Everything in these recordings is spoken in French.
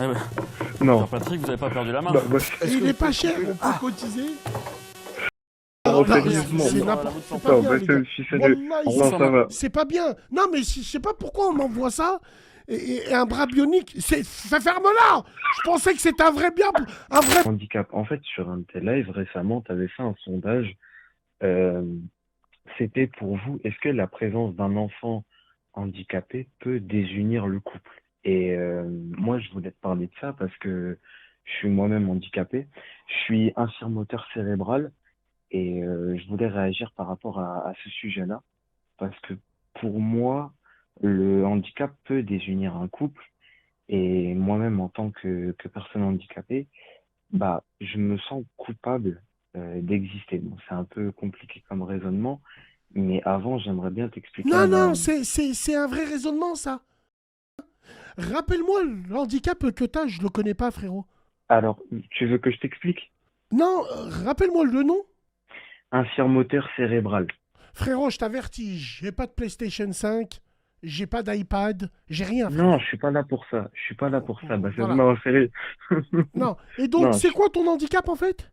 Ah ouais. Non. Patrick, vous avez pas perdu la main? Bah, Il est pas cher, on peut cotiser. non, Non, sérieusement. c'est n'importe c'est pas Non, bien, bah, les gars. je suis sérieux. Wallah, Non, ça va. c'est pas bien. Non, mais je sais pas pourquoi on m'envoie ça. Et un bras bionique, ça ferme-là. Je pensais que c'était un vrai bien, un vrai... Handicap. En fait, sur un de tes lives récemment, tu avais fait un sondage. euh, C'était pour vous, est-ce que la présence d'un enfant handicapé peut désunir le couple? Et moi, je voulais te parler de ça parce que je suis moi-même handicapé. Je suis infirme moteur cérébral et je voulais réagir par rapport à ce sujet-là parce que pour moi, le handicap peut désunir un couple et moi-même en tant que personne handicapée, bah, je me sens coupable d'exister. Bon, c'est un peu compliqué comme raisonnement, mais avant, j'aimerais bien t'expliquer Non, non, ma... c'est un vrai raisonnement, ça. Rappelle-moi le handicap que t'as, je le connais pas, frérot. Alors, tu veux que je t'explique? Non, rappelle-moi le nom. Infirme moteur cérébral. Frérot, je t'avertis, j'ai pas de PlayStation 5, j'ai pas d'iPad, j'ai rien, Non, frérot. je suis pas là pour ça. Je suis pas là pour ça. Bah, Voilà. non, sérieux. Non. Et donc, Non, c'est quoi ton handicap, en fait?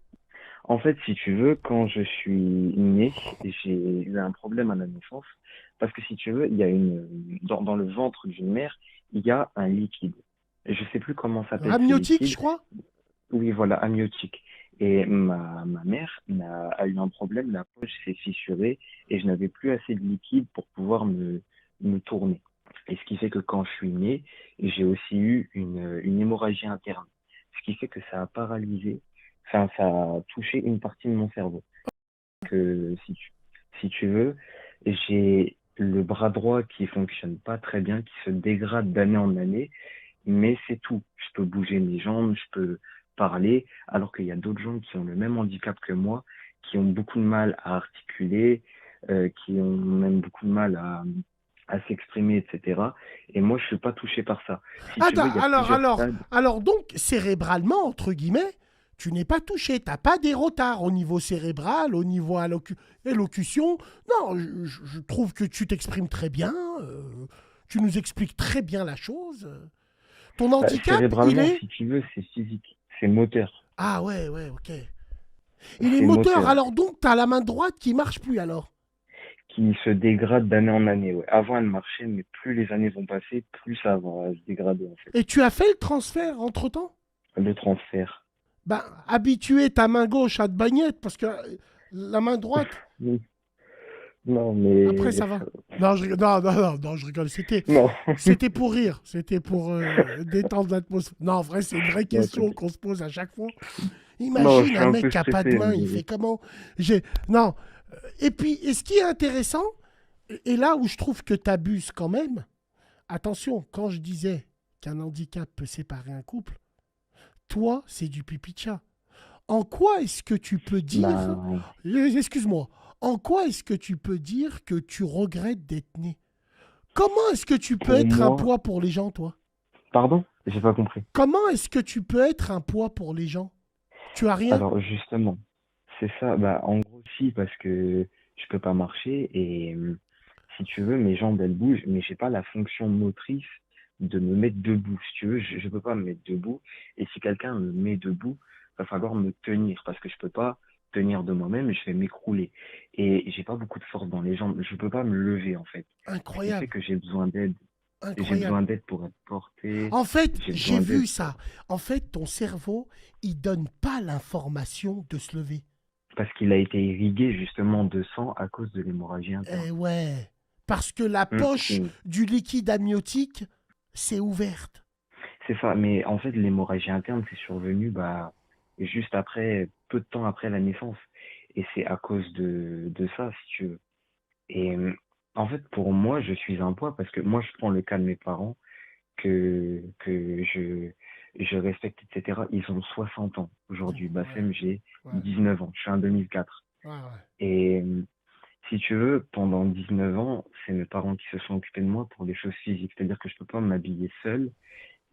en fait, si tu veux, quand je suis né, j'ai eu un problème à la naissance. Parce que si tu veux, il y a dans le ventre d'une mère, il y a un liquide. Je sais plus comment s'appelle ce Amniotique, je liquide. crois. Oui, voilà, amniotique. Et ma mère a eu un problème, la poche s'est fissurée et je n'avais plus assez de liquide pour pouvoir me tourner. Et ce qui fait que quand je suis né, j'ai aussi eu une hémorragie interne. Ce qui fait que ça a paralysé, enfin, ça a touché une partie de mon cerveau. Que si tu veux, j'ai le bras droit qui fonctionne pas très bien, qui se dégrade d'année en année, mais c'est tout. Je peux bouger mes jambes, je peux parler, alors qu'il y a d'autres gens qui ont le même handicap que moi, qui ont beaucoup de mal à articuler, qui ont même beaucoup de mal à s'exprimer, etc. Et moi, je suis pas touché par ça. Si Ah, tu veux, il y a plusieurs stades. alors donc, cérébralement, entre guillemets, tu n'es pas touché. T'as pas des retards au niveau cérébral, au niveau élocution. Non, je trouve que tu t'exprimes très bien. Tu nous expliques très bien la chose. Ton handicap, il Cérébralement, est... si tu veux, c'est physique, c'est moteur. Ah ouais, ouais, ok. Il est C'est moteur, moteur. alors donc, t'as la main droite qui marche plus alors. Qui se dégrade d'année en année. Ouais. Avant, elle marchait, mais plus les années vont passer, plus ça va se dégrader, en fait. Et tu as fait le transfert entre-temps? Le transfert. Ben, habituer ta main gauche à te bagnette, parce que la main droite, Oui. Non, après, mais... ça va. Non, non, je rigole. Non. C'était pour rire. C'était pour détendre l'atmosphère. Non, en vrai, c'est une vraie Non, question qu'on se pose à chaque fois. non, je Imagine suis un un mec peu qui a pas de stressé. main, il fait comment? Non. Et puis, et ce qui est intéressant, et là où je trouve que tu abuses quand même, attention, quand je disais qu'un handicap peut séparer un couple, toi, c'est du pipi de chat. En quoi est-ce que tu peux dire, Ben, excuse-moi, en quoi est-ce que tu peux dire que tu regrettes d'être né? Comment est-ce que tu peux pour être un moi... poids pour les gens, toi? Pardon? J'ai pas compris. Comment est-ce que tu peux être un poids pour les gens? Tu as rien? Alors, justement, c'est ça. Bah, en gros, si, parce que je peux pas marcher et si tu veux, mes jambes, elles bougent, mais j'ai pas la fonction motrice de me mettre debout. Si tu veux, je peux pas me mettre debout. Et si quelqu'un me met debout, va falloir me tenir parce que je peux pas tenir de moi-même, je vais m'écrouler. Et j'ai pas beaucoup de force dans les jambes. Je peux pas me lever, en fait. Ce qui fait Incroyable, que j'ai besoin d'aide. J'ai incroyable. besoin d'aide pour être porté. En fait, J'ai j'ai besoin d'aide vu pour... ça. En fait, ton cerveau, il donne pas l'information de se lever. Parce qu'il a été irrigué justement de sang à cause de l'hémorragie interne. Eh ouais. Parce que la poche Mm. du liquide amniotique, c'est ouverte. C'est ça, mais en fait, l'hémorragie interne, c'est survenu bah, juste après, peu de temps après la naissance. Et c'est à cause de ça, si tu veux. Et en fait, pour moi, je suis un poids parce que moi, je prends le cas de mes parents que je respecte, etc. Ils ont 60 ans aujourd'hui. Ouais, Bassem, j'ai ouais, 19 ans. Je suis en 2004. ouais, ouais. Et si tu veux, pendant 19 ans, c'est mes parents qui se sont occupés de moi pour des choses physiques. C'est-à-dire que je peux pas m'habiller seul.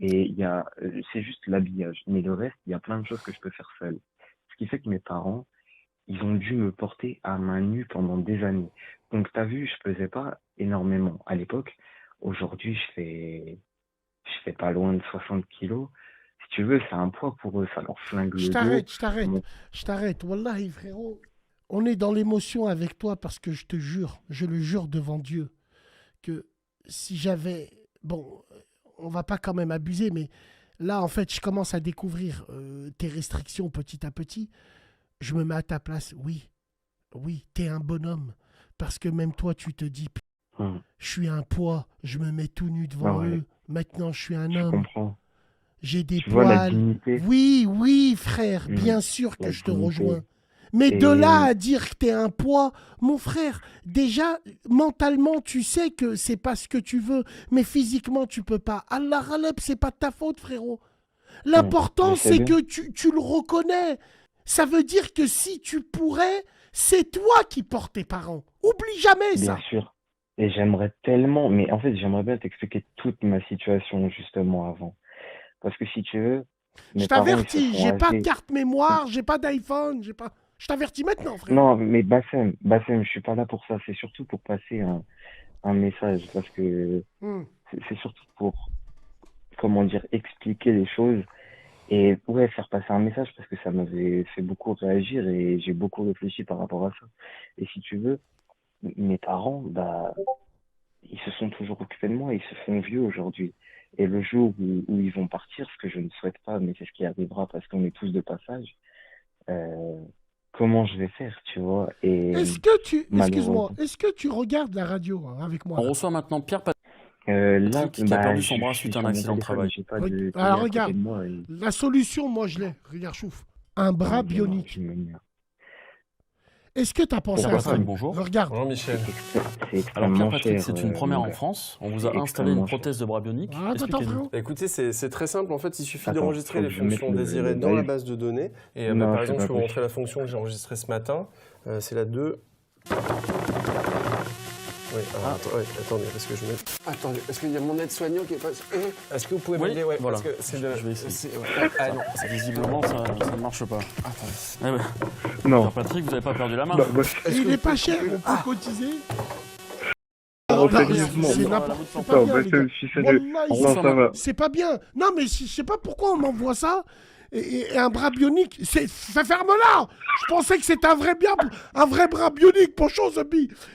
Et c'est juste l'habillage. Mais le reste, il y a plein de choses que je peux faire seul. Ce qui fait que mes parents, ils ont dû me porter à main nue pendant des années. Donc, t'as vu, je pesais pas énormément à l'époque. Aujourd'hui, je fais pas loin de 60 kilos. si tu veux, c'est un poids pour eux, ça leur flingue Je le dos. t'arrête, je t'arrête, Mon- je t'arrête. Wallahi, frérot, on est dans l'émotion avec toi parce que je te jure, je le jure devant Dieu, que si j'avais... Bon, on va pas quand même abuser, mais là, en fait, je commence à découvrir tes restrictions petit à petit. Je me mets à ta place. Oui, oui, t'es un bonhomme. Parce que même toi, tu te dis, Hum. je suis un poids, je me mets tout nu Ah devant ouais, eux. Maintenant, je suis un je homme. comprends. J'ai des Tu vois la poils. dignité, Oui, oui, frère, hum, bien sûr que la je te rejoins. dignité. Mais de Et là à dire que t'es un poids, mon frère, déjà, mentalement, tu sais que c'est pas ce que tu veux, mais physiquement, tu peux pas. Allah Raleb, c'est pas de ta faute, frérot. je L'important, sais c'est bien, que tu le reconnais. Ça veut dire que si tu pourrais, c'est toi qui portes tes parents. Oublie jamais bien ça. sûr. Et j'aimerais tellement, mais en fait, j'aimerais bien t'expliquer toute ma situation justement avant. Parce que si tu veux, Je mes parents, ils se t'avertis, sont j'ai pas de âgés. carte mémoire, j'ai pas d'iPhone, j'ai pas. Je t'avertis maintenant, frérot. Non, mais Bassem, je suis pas là pour ça. C'est surtout pour passer un message. Parce que Hmm. c'est surtout pour, comment dire, expliquer les choses. Et ouais, faire passer un message parce que ça m'avait fait beaucoup réagir et j'ai beaucoup réfléchi par rapport à ça. Et si tu veux, mes parents, bah, ils se sont toujours occupés de moi, ils se font vieux aujourd'hui. Et le jour où ils vont partir, ce que je ne souhaite pas, mais c'est ce qui arrivera parce qu'on est tous de passage, euh, comment je vais faire, tu vois? Et Est-ce que tu, excuse-moi, malheureusement, est-ce que tu regardes la radio hein, avec moi On là? reçoit maintenant Pierre là, Patrick qui a bah, perdu son je bras suis suite à un sur mon accident de téléphone, travail. j'ai pas de télé Alors à côté regarde, de moi et la solution, moi je l'ai. Regarde, chouf. Un bras dis-moi, bionique. dis-moi. Est-ce que tu as pensé Pierre à Pourquoi ça? pas? Patrick, bonjour. Regarde. Bonjour Michel. C'est Alors Pierre extrêmement Patrick, cher, c'est une première mon en gars. France. On vous C'est a installé une extrêmement cher. prothèse de bras bionique. Attends, attends, Expliquez-nous. frérot. Bah, écoutez, c'est très simple. En fait, il suffit Attends, d'enregistrer faut les que je mette fonctions désirées le dans la live. base de données. Et Non, par c'est exemple, pas je peux vous montrer possible. la fonction que j'ai enregistrée ce matin. C'est la 2. Oui, alors, attendez, parce que je mets. Attendez, est-ce qu'il y a mon aide-soignant qui est pas. Est-ce que vous pouvez Oui, m'aider? Ouais, voilà. parce que c'est de. Je vais essayer. Ah non. Visiblement, ça ne marche pas. Eh ben, Non, Pierre Patrick, vous n'avez pas perdu la main. bah, Il est pas cher, on peut cotiser. non, Non, sérieusement. c'est Non, n'importe non, c'est pas Non, bien, bah, les gars. je suis sérieux. Wallah, On Non, reçoit ça va. c'est pas bien. Non, mais je sais pas pourquoi on m'envoie ça. Et un bras bionique, ferme-la. Je pensais que c'était un vrai bras bionique, pour chose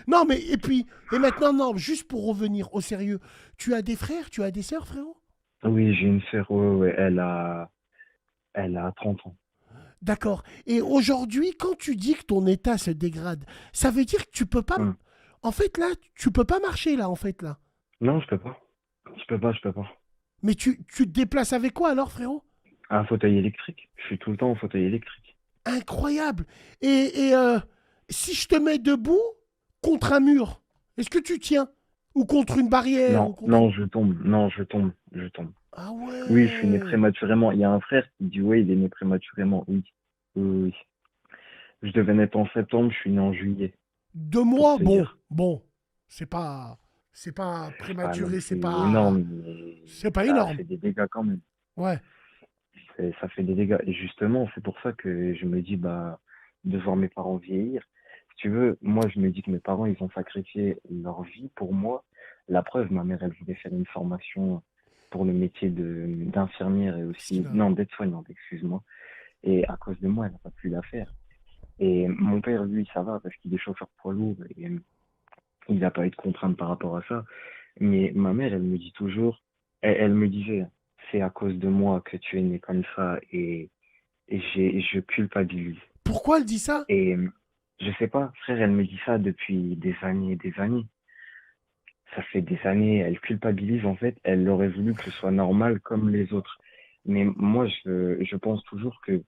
Non, mais et maintenant, non, juste pour revenir au sérieux, tu as des frères, tu as des sœurs, frérot? Oui, j'ai une sœur, ouais, ouais, elle a 30 ans. D'accord. Et aujourd'hui, quand tu dis que ton état se dégrade, ça veut dire que tu peux pas. Hum. En fait, là, tu peux pas marcher, là, en fait, là. Non, je peux pas. Je peux pas. Mais tu te déplaces avec quoi alors, frérot? Un fauteuil électrique. Je suis tout le temps en fauteuil électrique. Incroyable. Et si je te mets debout contre un mur, est-ce que tu tiens? Ou contre une barrière ou Non, contre... non, je tombe. Non, je tombe. Je tombe. Ah Oui, je suis né ouais. prématurément. Il y a un frère qui dit, ouais, il est né prématurément. Oui. Oui, oui, oui. Je devais naître en septembre, je suis né en juillet, 2 mois, pour te bon, dire. bon. C'est pas Ah non, prématuré, c'est énorme, mais c'est pas ça énorme. fait des dégâts quand même. Ouais. Ça fait des dégâts. Et justement, c'est pour ça que je me dis, bah, de voir mes parents vieillir. Si tu veux, moi, je me dis que mes parents, ils ont sacrifié leur vie pour moi. La preuve, ma mère, elle voulait faire une formation pour le métier d'infirmière et aussi, Miskina. non, d'aide-soignante, excuse-moi. Et à cause de moi, elle n'a pas pu la faire. Et mon père, lui, ça va parce qu'il est chauffeur poids lourd et il n'a pas eu de contraintes par rapport à ça. Mais ma mère, elle me dit toujours, elle me disait, c'est à cause de moi que tu es né comme ça et je culpabilise. Pourquoi elle dit ça? Et je sais pas, frère, elle me dit ça depuis des années et des années. Ça fait des années, elle culpabilise en fait, elle aurait voulu que ce soit normal comme les autres. Mais moi, je pense toujours que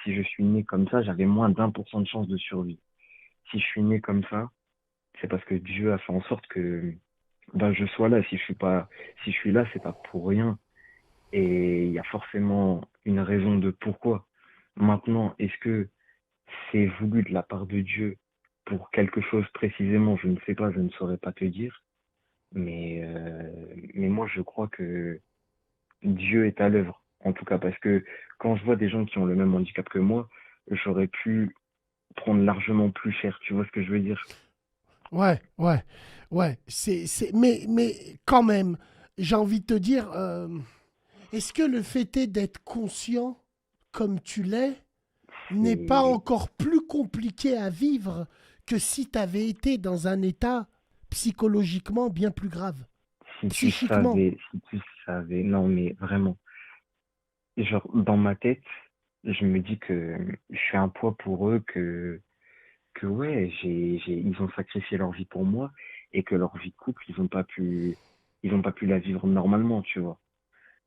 si je suis né comme ça, j'avais moins d'1% de chance de survie. Si je suis né comme ça, c'est parce que Dieu a fait en sorte que ben, je sois là. Si je suis là, c'est pas pour rien. Et il y a forcément une raison de pourquoi. Maintenant, est-ce que c'est voulu de la part de Dieu pour quelque chose précisément? Je ne sais pas, je ne saurais pas te dire. Mais moi, je crois que Dieu est à l'œuvre. En tout cas, parce que quand je vois des gens qui ont le même handicap que moi, j'aurais pu prendre largement plus cher. Tu vois ce que je veux dire? Ouais, ouais, ouais. Mais quand même, j'ai envie de te dire, est-ce que le fait est d'être conscient comme tu l'es n'est C'est- pas encore plus compliqué à vivre que si tu avais été dans un état psychologiquement bien plus grave, Si tu psychiquement? savais, si tu savais, non mais vraiment, genre dans ma tête, je me dis que je suis un poids pour eux, que ouais, ils ont sacrifié leur vie pour moi et que leur vie de couple, ils ont pas pu la vivre normalement, tu vois.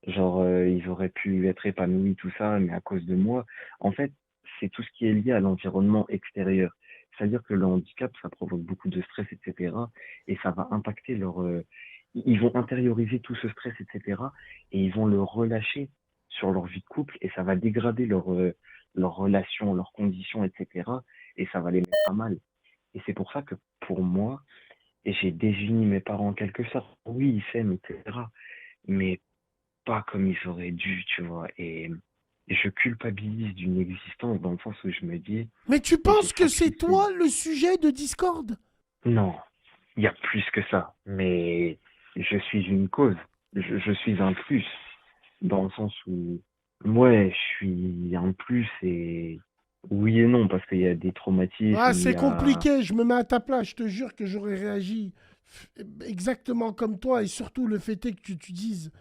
Genre, ils auraient pu être épanouis, tout ça, mais à cause de moi. En fait, c'est tout ce qui est lié à l'environnement extérieur. C'est-à-dire que le handicap, ça provoque beaucoup de stress, etc. Et ça va impacter ils vont intérioriser tout ce stress, etc. Et ils vont le relâcher sur leur vie de couple et ça va dégrader leurs relations, leurs conditions, etc. Et ça va les mettre à mal. Et c'est pour ça que pour moi, et j'ai désunis mes parents en quelque sorte. Oui, ils s'aiment, etc. Mais pas comme ils auraient dû, tu vois. Et je culpabilise d'une existence dans le sens où je me dis, Mais tu mais j'ai penses que c'est sacrifié. toi le sujet de discorde? Non, il y a plus que ça. Mais je suis une cause. Je suis un plus. Dans le sens où, ouais, je suis un plus et oui et non, parce qu'il y a des Ah, traumatismes, il c'est y a... compliqué, je me mets à ta place, je te jure que j'aurais réagi exactement comme toi, et surtout le fait est que tu dises,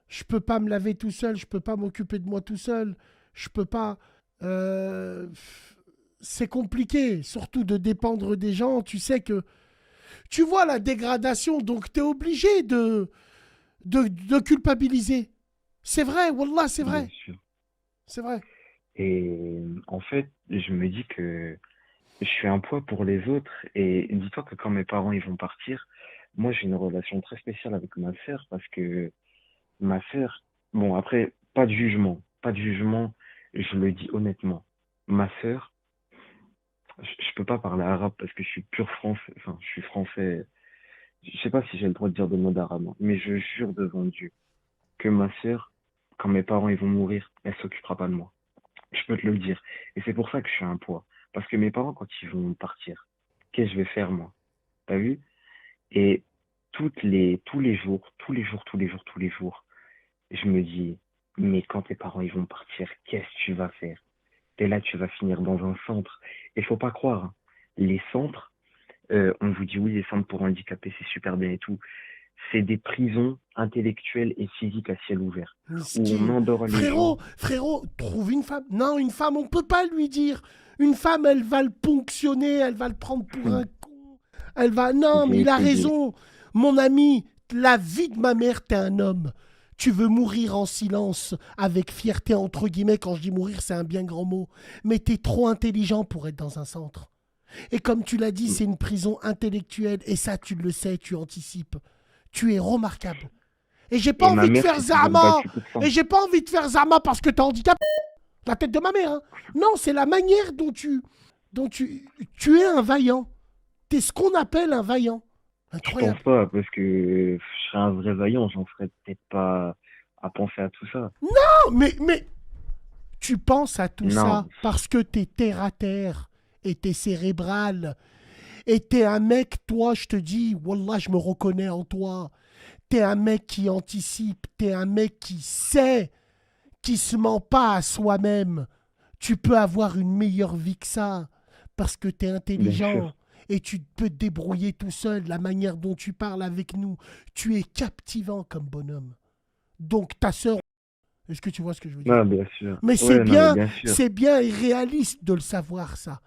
je peux pas me laver tout seul, je peux pas m'occuper de moi tout seul, je peux pas... euh, c'est compliqué, surtout de dépendre des gens, tu sais que... Tu vois la dégradation, donc tu es obligé de culpabiliser. C'est vrai, Wallah, c'est Bien vrai, sûr. c'est vrai. Et en fait, je me dis que je suis un poids pour les autres. Et dis-toi que quand mes parents ils vont partir, moi j'ai une relation très spéciale avec ma sœur parce que ma sœur, bon après, pas de jugement, je le dis honnêtement. Ma sœur, je peux pas parler arabe parce que je suis pur français, enfin je suis français. Je sais pas si j'ai le droit de dire des mots d'arabe, hein, mais je jure devant Dieu que ma sœur, quand mes parents ils vont mourir, elle s'occupera pas de moi. Je peux te le dire. Et c'est pour ça que je suis un poids. Parce que mes parents, quand ils vont partir, qu'est-ce que je vais faire, moi? T'as vu? Et tous les jours, je me dis, mais quand tes parents, ils vont partir, qu'est-ce que tu vas faire? Et là, tu vas finir dans un centre. Et faut pas croire, hein, les centres, on vous dit oui, les centres pour handicapés, c'est super bien et tout. C'est des prisons intellectuelles et physiques à ciel ouvert, où on Miskin. endort les gens. Frérot, trouve une femme. Non, une femme, on peut pas lui dire. Une femme, elle va le ponctionner, elle va le prendre pour un con. Elle va. Non, mais J'ai il a essayé. raison. Mon ami, la vie de ma mère, t'es un homme. Tu veux mourir en silence, avec fierté, entre guillemets. Quand je dis mourir, c'est un bien grand mot. Mais t'es trop intelligent pour être dans un centre. Et comme tu l'as dit, c'est une prison intellectuelle. Et ça, tu le sais, tu anticipes. Tu es remarquable. Et j'ai pas Et ma envie de mère faire s'est toujours Zama. battue pour ça. Et j'ai pas envie de faire Zama parce que t'es handicapé. La tête de ma mère, hein. Non, c'est la manière dont tu es un vaillant. T'es ce qu'on appelle un vaillant. Je pense Incroyable. pas, parce que je serais un vrai vaillant, j'en ferais peut-être pas à penser à tout ça. Non, mais tu penses à tout Non, ça parce que t'es terre à terre et t'es cérébral. Et t'es un mec, toi, je te dis, Wallah, je me reconnais en toi. T'es un mec qui anticipe, t'es un mec qui sait, qui se ment pas à soi-même. Tu peux avoir une meilleure vie que ça parce que tu es bien intelligent sûr. et tu peux te débrouiller tout seul. La manière dont tu parles avec nous, tu es captivant comme bonhomme. Donc ta sœur, est-ce que tu vois ce que je veux dire? Non, bien sûr. Mais Ouais, non, mais bien sûr. c'est bien irréaliste de le savoir ça.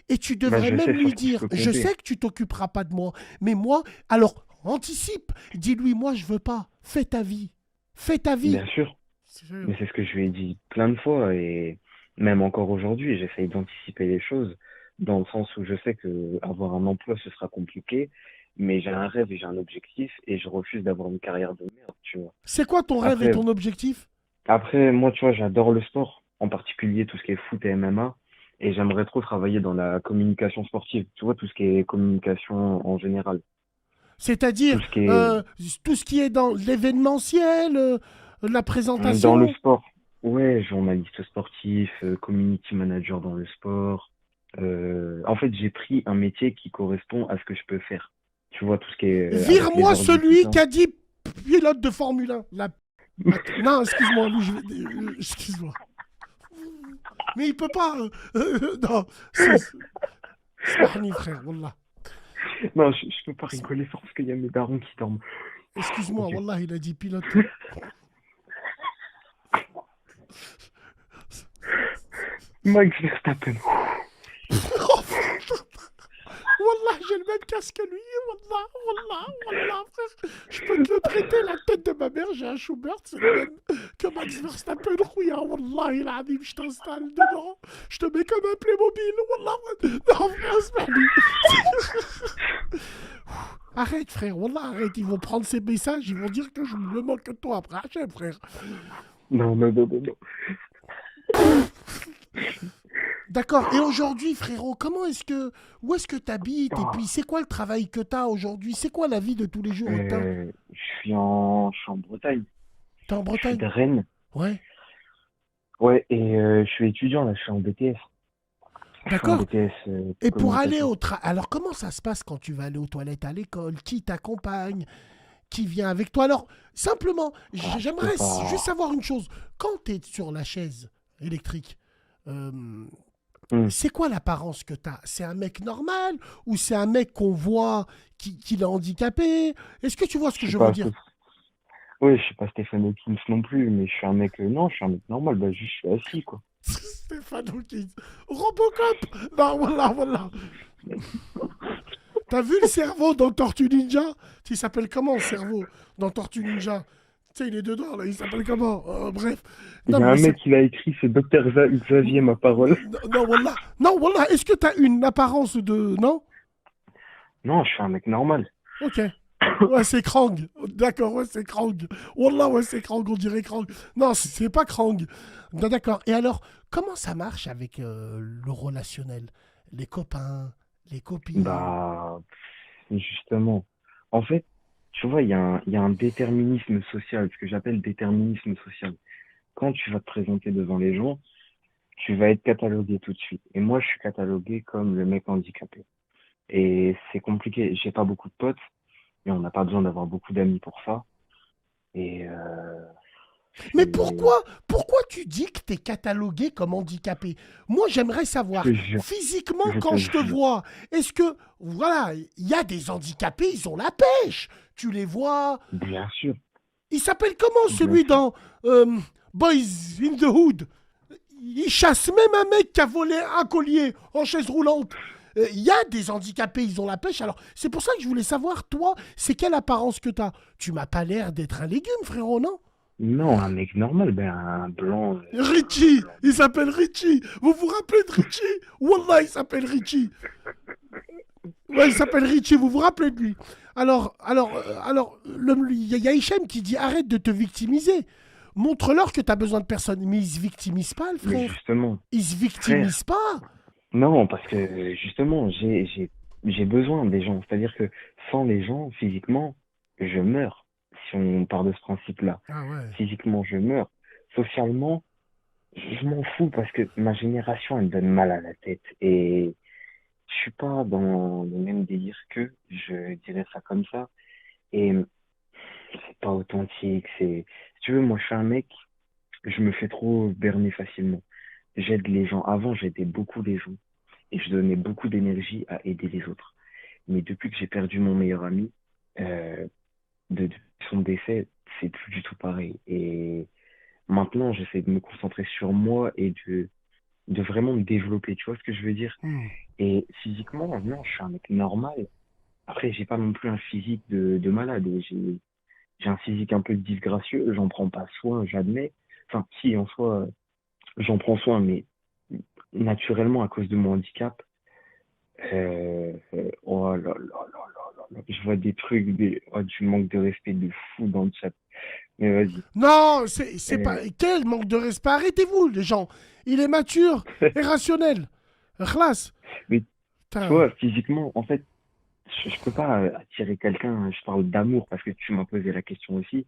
Et tu Bah, devrais je même sais lui sur qui je dire, peux je compter. sais que tu t'occuperas pas de moi, mais moi, alors anticipe, dis-lui, moi je veux pas, fais ta vie, fais ta vie. Bien sûr. Mais c'est ce que je lui ai dit plein de fois et même encore aujourd'hui, j'essaye d'anticiper les choses dans le sens où je sais que avoir un emploi, ce sera compliqué, mais j'ai un rêve et j'ai un objectif et je refuse d'avoir une carrière de merde, tu vois. C'est quoi ton rêve et Après, ton objectif? Moi, tu vois, j'adore le sport, en particulier tout ce qui est foot et MMA, et j'aimerais trop travailler dans la communication sportive, tu vois, tout ce qui est communication en général, tout C'est-à-dire ce qui est tout ce qui est dans l'événementiel, la dans le présentation. sport. Ouais, journaliste sportif, community manager dans le sport. En fait, j'ai pris un métier qui correspond à ce que je peux faire. Tu vois, tout ce qui est avec les Vire-moi ordi, tout celui ça. qui a dit pilote de Formule 1. Là. Non, excuse-moi, lui, excuse-moi. Mais il peut pas. Non, Smahni, frère, wallah. Non, je peux pas rigoler fort parce qu'il y a mes darons qui dorment. Excuse-moi, Ok. wallah, il a dit pilote. Max Verstappen. Wallah, j'ai le même casque que lui. Wallah, wallah, wallah, frère. Je peux te le prêter, la tête de ma mère. J'ai un Schubert, c'est le même que Max Verstappen. Rouya, wallah, il a dit, je t'installe dedans. Je te mets comme un Playmobil. Wallah, non, frère, Smahni. Arrête, frère, wallah, arrête. Ils vont prendre ces messages, ils vont dire que je me moque de toi après Hachem, frère. Non, non, non, non, non. D'accord. Et aujourd'hui, frérot, où est-ce que t'habites? Et puis, c'est quoi le travail que t'as aujourd'hui? C'est quoi la vie de tous les jours? Je suis en Bretagne. T'es en Je suis Bretagne? de Rennes. Ouais. Ouais, et je suis étudiant, là, je suis en BTS. Je suis en D'accord. BTS Et pour aller communication. au travail, alors comment ça se passe quand tu vas aller aux toilettes à l'école? Qui t'accompagne? Qui vient avec toi? Alors, simplement, Ah, je peux j'aimerais juste pas. savoir une chose. Quand tu es sur la chaise électrique, euh, Hmm. c'est quoi l'apparence que tu as? C'est un mec normal ou c'est un mec qu'on voit qui est handicapé? Est-ce que tu vois ce Je que suis je veux pas, dire? ouais, je suis pas Stéphane Hawkins non plus, mais je suis un mec, non, je suis un mec normal, bah, juste, je suis assis, quoi. Stéphane Hawking. Robocop. Non, voilà, voilà. T'as vu le cerveau dans Tortue Ninja? Il s'appelle comment, le cerveau dans Tortue Ninja? Tu sais, il est dedans, là, il s'appelle comment? Bref. Il Non, y a mais un mec qui l'a écrit, c'est Docteur Xavier, ma parole. Non, voilà. Non, voilà. Est-ce que t'as une apparence de... Non? Non, je suis un mec normal. Ok. Ouais, c'est Krang. D'accord, ouais, c'est Krang. Wallah, ouais, c'est Krang, on dirait Krang. Non, c'est pas Krang. Non, d'accord. Et alors, comment ça marche avec le relationnel? Les copains, les copines? Bah, justement. En fait, tu vois, il y a un déterminisme social, ce que j'appelle déterminisme social. Quand tu vas te présenter devant les gens, tu vas être catalogué tout de suite. Et moi, je suis catalogué comme le mec handicapé. Et c'est compliqué. J'ai pas beaucoup de potes, mais on n'a pas besoin d'avoir beaucoup d'amis pour ça. Et Mais c'est, pourquoi tu dis que t'es catalogué comme handicapé? Moi, j'aimerais je savoir, te jure, physiquement, je quand te je te jure. vois, est-ce que, voilà, il y a des handicapés, ils ont la pêche. Tu les vois. Bien sûr, Il s'appelle comment bien celui sûr. dans Boys in the Hood? Il chasse même un mec qui a volé un collier en chaise roulante. Il y a des handicapés, ils ont la pêche. Alors, c'est pour ça que je voulais savoir, toi, c'est quelle apparence que t'as? Tu m'as pas l'air d'être un légume, frérot, non? Non, un mec normal, ben un blanc, un Richie, blanc. il s'appelle Richie. Vous vous rappelez de Richie? Wallah, il s'appelle Richie. Ouais, il s'appelle Richie, vous vous rappelez de lui? Il y a Hichem qui dit arrête de te victimiser. Montre-leur que tu as besoin de personne. Mais il se victimise pas, le Mais frère. justement, Il se frère, victimise pas. non, parce que justement, j'ai besoin des gens. C'est-à-dire que sans les gens, physiquement, je meurs. Si on part de ce principe-là. Ah ouais. Physiquement, je meurs. Socialement, je m'en fous parce que ma génération, elle me donne mal à la tête. Et je suis pas dans le même délire qu'eux, je dirais ça comme ça. Et c'est pas authentique. Si tu veux, moi, je suis un mec, je me fais trop berner facilement. J'aide les gens. Avant, j'aidais beaucoup les gens. Et je donnais beaucoup d'énergie à aider les autres. Mais depuis que j'ai perdu mon meilleur ami, euh, depuis son décès, c'est plus du tout pareil. Et maintenant, j'essaie de me concentrer sur moi et de vraiment me développer. Tu vois ce que je veux dire? Hmm. Et physiquement, non, je suis un mec normal. Après, j'ai pas non plus un physique de malade. J'ai un physique un peu disgracieux. J'en prends pas soin, j'admets. Enfin, si, en soi, j'en prends soin, mais naturellement, à cause de mon handicap, oh là là là là là là. Je vois des trucs, oh, du manque de respect de fou dans le chat. Mais vas-y. Non, c'est pas. Euh, Quel manque de respect. Arrêtez-vous, les gens. Il est mature et rationnel. Classe. mais tu Putain. vois, physiquement, en fait, je peux pas attirer quelqu'un. Je parle d'amour parce que tu m'as posé la question aussi.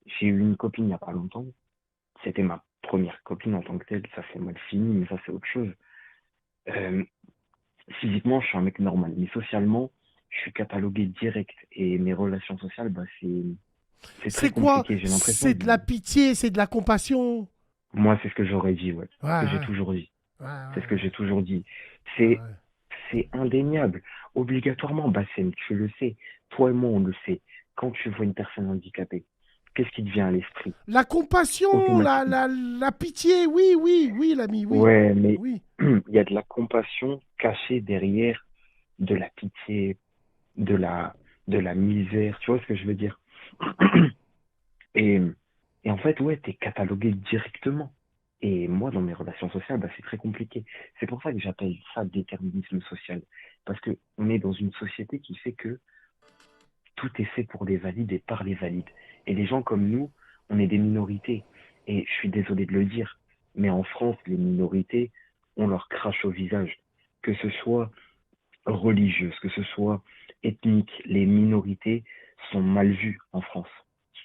J'ai eu une copine il y a pas longtemps. C'était ma première copine en tant que telle. Ça c'est mal fini, mais ça c'est autre chose. Euh, Physiquement, je suis un mec normal, mais socialement, je suis catalogué direct. Et mes relations sociales, bah, C'est C'est très quoi? compliqué, j'ai l'impression. C'est de la pitié, c'est de la compassion. Moi, c'est ce que j'aurais dit, ouais. Ouais, Ce que j'ai ouais, toujours dit. ouais, C'est ce que j'ai toujours dit. ouais, C'est, ouais. c'est indéniable. Obligatoirement, Bassem, tu le sais. Toi et moi, on le sait. Quand tu vois une personne handicapée, qu'est-ce qui te vient à l'esprit? La compassion, Automatiquement. la pitié, oui, oui, oui, l'ami, oui, Ouais, mais oui. il y a de la compassion cachée derrière de la pitié, de la, de la misère. Tu vois ce que je veux dire? Et, et en fait, ouais, t'es catalogué directement. Et moi, dans mes relations sociales, bah, c'est très compliqué. C'est pour ça que j'appelle ça déterminisme social. Parce que on est dans une société qui fait que tout est fait pour les valides et par les valides. Et les gens comme nous, on est des minorités. Et je suis désolé de le dire, mais en France, les minorités, on leur crache au visage. Que ce soit religieuses, que ce soit ethnique, les minorités sont mal vues en France.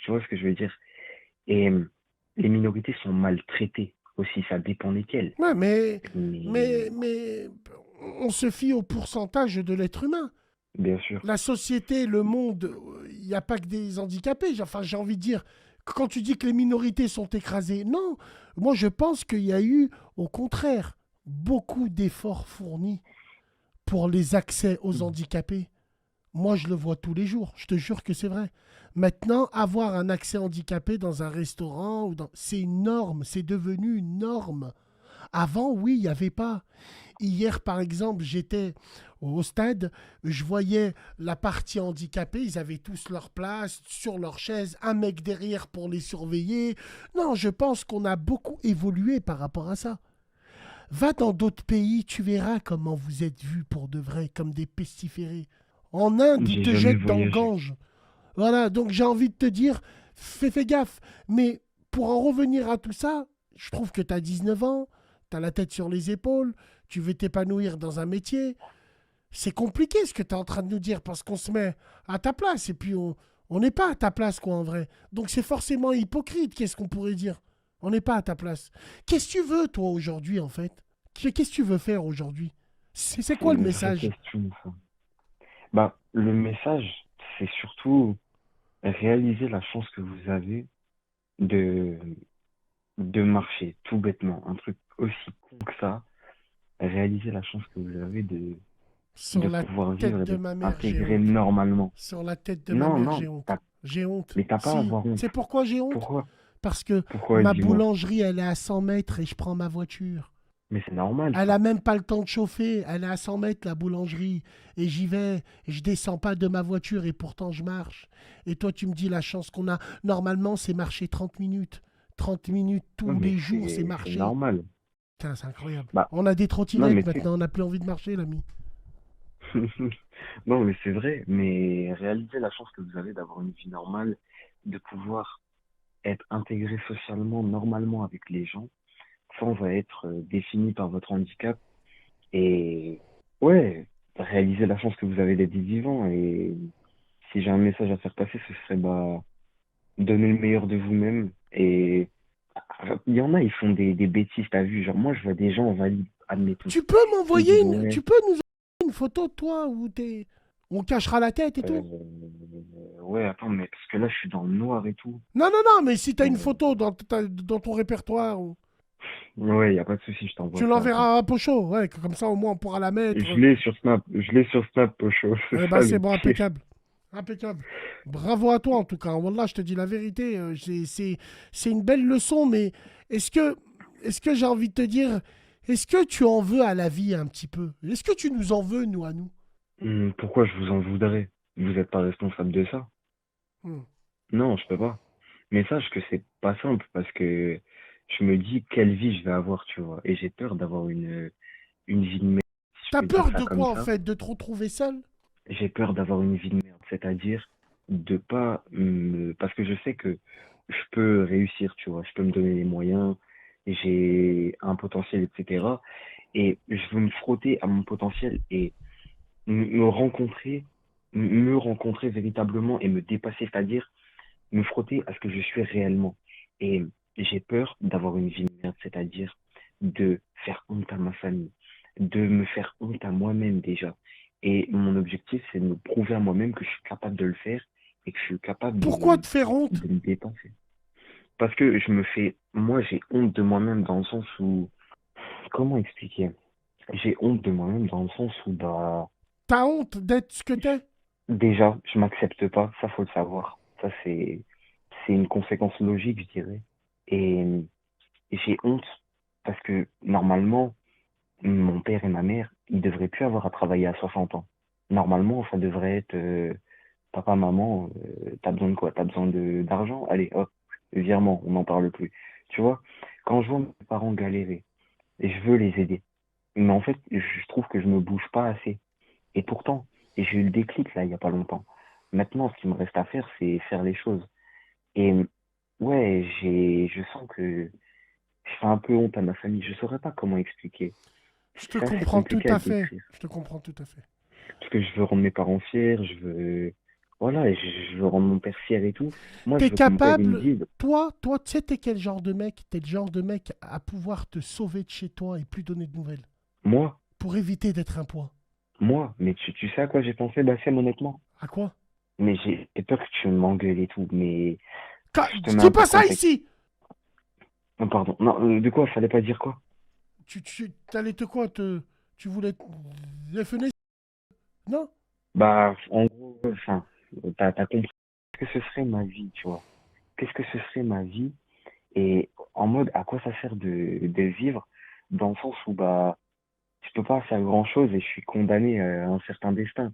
Tu vois ce que je veux dire? Et les minorités sont maltraitées aussi, ça dépend lesquelles. Ouais, Mais mais on se fie au pourcentage de l'être humain. bien sûr, La société, le monde, il n'y a pas que des handicapés. Enfin, j'ai envie de dire, quand tu dis que les minorités sont écrasées, non. Moi, je pense qu'il y a eu, au contraire, beaucoup d'efforts fournis pour les accès aux handicapés. Moi, je le vois tous les jours. Je te jure que c'est vrai. Maintenant, avoir un accès handicapé dans un restaurant, c'est une norme. C'est devenu une norme. Avant, oui, il n'y avait pas. Hier, par exemple, j'étais au stade, je voyais la partie handicapée, ils avaient tous leur place, sur leur chaise, un mec derrière pour les surveiller. Non, je pense qu'on a beaucoup évolué par rapport à ça. Va dans d'autres pays, tu verras comment vous êtes vus pour de vrai, comme des pestiférés. En Inde, ils j'ai te jamais jettent dans le voyagé. Gange. Voilà, donc j'ai envie de te dire, fais gaffe. Mais pour en revenir à tout ça, je trouve que tu as 19 ans, tu as la tête sur les épaules, tu veux t'épanouir dans un métier. C'est compliqué ce que tu es en train de nous dire parce qu'on se met à ta place et puis on n'est pas à ta place, quoi, en vrai. Donc c'est forcément hypocrite, qu'est-ce qu'on pourrait dire? On n'est pas à ta place. Qu'est-ce que tu veux, toi, aujourd'hui, en fait? Qu'est-ce que tu veux faire aujourd'hui? C'est C'est quoi le une vraie message? question, ça. Bah, le message, c'est surtout réaliser la chance que vous avez de, de marcher, tout bêtement. Un truc aussi con que ça. Réaliser la chance que vous avez Sur de la pouvoir vivre tête et de d'être ma mère, j'ai intégré honte. normalement. Sur la tête de ma Non, mère, non, j'ai honte. J'ai honte. mais t'as pas à Si. avoir honte. C'est pourquoi j'ai honte? Pourquoi? Parce que Pourquoi, ma dis-moi? boulangerie, elle est à 100 mètres et je prends ma voiture. Mais c'est normal, Elle ça. a même pas le temps de chauffer. Elle est à 100 mètres, la boulangerie. Et j'y vais. Et je descends pas de ma voiture et pourtant je marche. Et toi, tu me dis la chance qu'on a. Normalement, c'est marcher 30 minutes. 30 minutes Non, tous mais les jours, c'est c'est marcher. normal. Putain, c'est incroyable. Bah, On a des non, trottinettes mais tu maintenant. On n'a plus envie de marcher, l'ami. non, mais c'est vrai. Mais réalisez la chance que vous avez d'avoir une vie normale, de pouvoir être intégré socialement, normalement avec les gens, sans être défini par votre handicap. Et ouais, réaliser la chance que vous avez d'être vivant. Et si j'ai un message à faire passer, ce serait bah donner le meilleur de vous-même. Et il y en a, ils font des bêtises, t'as vu. Genre, moi, je vois des gens valides, admettons. Tu peux Ils m'envoyer disent, une... ouais, Tu peux nous envoyer une photo de toi où t'es... On cachera la tête et euh, tout. ouais, attends, mais parce que là, je suis dans le noir et tout. Non, non, non, mais si t'as une Euh, photo dans ton répertoire, ouais, y a pas de souci, je tu t'envoie ça, attends. l'enverras à Pocho. Ouais, comme ça au moins on pourra la mettre. Je l'ai sur Snap, Pocho, c'est Eh ben ça c'est le bon, pire. impeccable. Impeccable. Bravo à toi en tout cas. Wallah, je te dis la vérité. C'est une belle leçon, mais est-ce que, est-ce que j'ai envie de te dire, est-ce que tu en veux à la vie un petit peu? Est-ce que tu nous en veux, nous, à nous? Pourquoi je vous en voudrais? Vous n'êtes pas responsable de ça? Hmm. Non, je peux pas. Mais sache que c'est pas simple parce que je me dis quelle vie je vais avoir, tu vois. Et j'ai peur d'avoir une vie de merde, si je T'as peux dire peur ça de comme quoi en ça. fait? De te retrouver seul? J'ai peur d'avoir une vie de merde, c'est-à-dire de pas me... Parce que je sais que je peux réussir, tu vois. Je peux me donner les moyens, j'ai un potentiel, etc. Et je veux me frotter à mon potentiel et me rencontrer, me rencontrer véritablement et me dépasser, c'est-à-dire me frotter à ce que je suis réellement. Et j'ai peur d'avoir une vie de merde, c'est-à-dire de faire honte à ma famille, de me faire honte à moi-même déjà. Et mon objectif, c'est de me prouver à moi-même que je suis capable de le faire et que je suis capable Pourquoi te faire honte? de me dépasser. Parce que moi, j'ai honte de moi-même dans le sens où, comment expliquer? J'ai honte de moi-même dans le sens où, bah, T'as honte d'être ce que t'es? déjà, je m'accepte pas, ça faut le savoir. Ça, c'est une conséquence logique, je dirais. Et j'ai honte parce que normalement, mon père et ma mère, ils devraient plus avoir à travailler à 60 ans. Normalement, ça devrait être papa, maman, t'as besoin de quoi? T'as besoin d'argent? Allez, hop, virement, on n'en parle plus. Tu vois, quand je vois mes parents galérer, et je veux les aider. Mais en fait, je trouve que je me bouge pas assez. Et pourtant, et j'ai eu le déclic là, il y a pas longtemps. Maintenant, ce qu'il me reste à faire, c'est faire les choses. Et ouais, je sens que je fais un peu honte à ma famille. Je saurais pas comment expliquer. Je te C'est assez comprends tout compliqué à à fait. décrire. Je te comprends tout à fait. Parce que je veux rendre mes parents fiers, voilà, et je veux rendre mon père fier et tout. Moi, T'es je veux que mon père, il me capable, dise, toi, tu sais, t'es quel genre de mec? T'es le genre de mec à pouvoir te sauver de chez toi et plus donner de nouvelles. moi, Pour éviter d'être un poids. mais tu sais à quoi j'ai pensé, Bassem, honnêtement? À quoi? Mais j'ai peur que tu m'engueules et tout, mais je te mets Dis un peu pas de ça contexte. ici! Non, pardon. Non, de quoi? Fallait pas dire quoi? T'allais te quoi? Tu voulais te défener? Non? Bah, en gros, enfin, t'as compris. Qu'est-ce que ce serait ma vie, tu vois? Qu'est-ce que ce serait ma vie? Et en mode, à quoi ça sert de vivre dans le sens où, bah, je peux pas faire grand-chose et je suis condamné à un certain destin.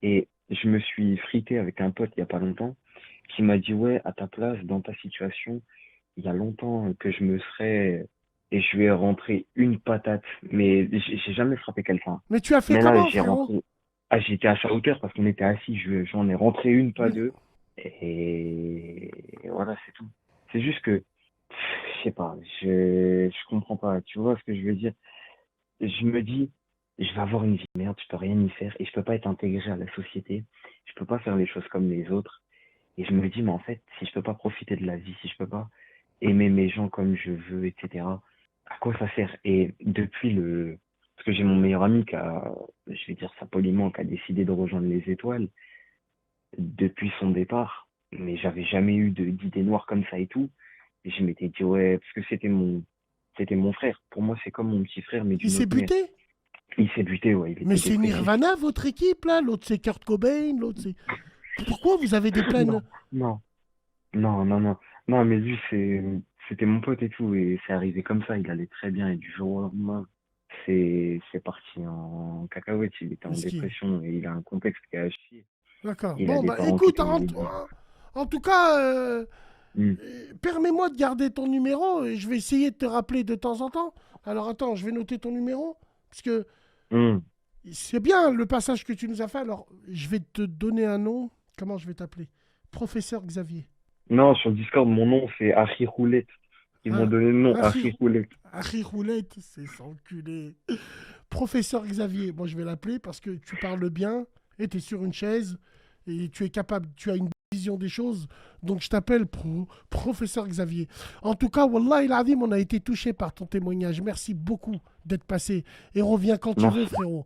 Et je me suis frité avec un pote il y a pas longtemps qui m'a dit, ouais, à ta place, dans ta situation, il y a longtemps que je me serais, et je lui ai rentré une patate, mais j'ai jamais frappé quelqu'un. Mais tu as fait Mais là, comment, j'ai frérot? rentré, j'étais à sa hauteur parce qu'on était assis, j'en ai rentré une, pas Mais- deux, et voilà, c'est tout. C'est juste que, je sais pas, je comprends pas, tu vois ce que je veux dire? Je me dis, je vais avoir une vie de merde, je peux rien y faire, et je peux pas être intégré à la société, je peux pas faire les choses comme les autres, et je me dis, mais en fait, si je peux pas profiter de la vie, si je peux pas aimer mes gens comme je veux, etc., à quoi ça sert? Et parce que j'ai mon meilleur ami je vais dire ça poliment, qui a décidé de rejoindre les étoiles depuis son départ, mais j'avais jamais eu d'idée noire comme ça et tout. Et je m'étais dit, ouais, parce que c'était mon frère. Pour moi, c'est comme mon petit frère, mais Il d'une s'est autre mère. buté? Il s'est buté, ouais, il Mais était c'est dépressif. Nirvana, votre équipe, là? L'autre, c'est Kurt Cobain, l'autre, c'est... Pourquoi vous avez des plaines? Non, non, non, non, non. Non, mais lui, c'était mon pote et tout, et c'est arrivé comme ça, il allait très bien, et du jour au lendemain, c'est parti en cacahuète, il était en Mesquin. dépression, et il a un contexte qui a chier. D'accord. Il a Bon, des bah parents qui écoute, étaient maladifs. en tout cas, Hmm. permets-moi de garder ton numéro et je vais essayer de te rappeler de temps en temps. Alors attends, je vais noter ton numéro, parce que Hmm. c'est bien le passage que tu nous as fait. Alors, je vais te donner un nom. Comment je vais t'appeler? Professeur Xavier. Non, sur Discord, mon nom, c'est Harry Roulette. Ils m'ont Ah, donné le nom, Harry, Harry Roulette. Harry Roulette, c'est s'enculer. Professeur Xavier, moi je vais l'appeler parce que tu parles bien et tu es sur une chaise et tu es capable, tu as une vision des choses. Donc je t'appelle Professeur Xavier. En tout cas, Wallah il Azim, on a été touché par ton témoignage. Merci beaucoup d'être passé et reviens quand tu veux, Merci. frérot.